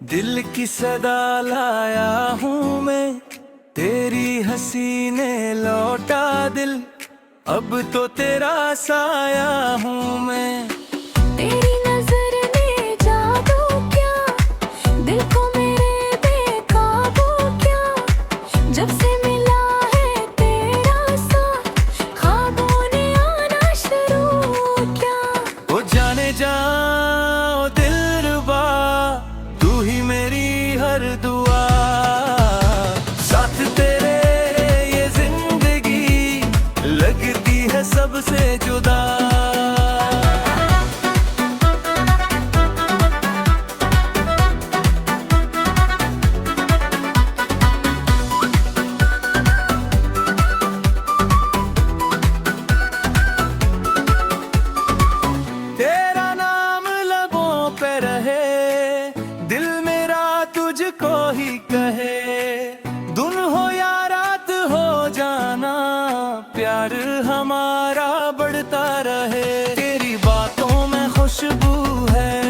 दिल की सदा लाया हूँ मैं, तेरी हंसी ने लौटा दिल, अब तो तेरा साया हूँ मैं। तेरी नजर ने जादू क्या, दिल को मेरे बेकाबू क्या, जब से मिला है तेरा साथ, ख्वाबों ने आना शुरू क्या। ओ जाने जा ओ दिलरुबा, तू ही मेरी हर दुआ, साथ तेरे ये जिंदगी लगती है सबसे जुदा। तेरा नाम लबों पे रहे, दिल मेरा तुझको ही कहे, दिन हो या रात हो जाना, प्यार हमारा बढ़ता रहे। तेरी बातों में खुशबू है,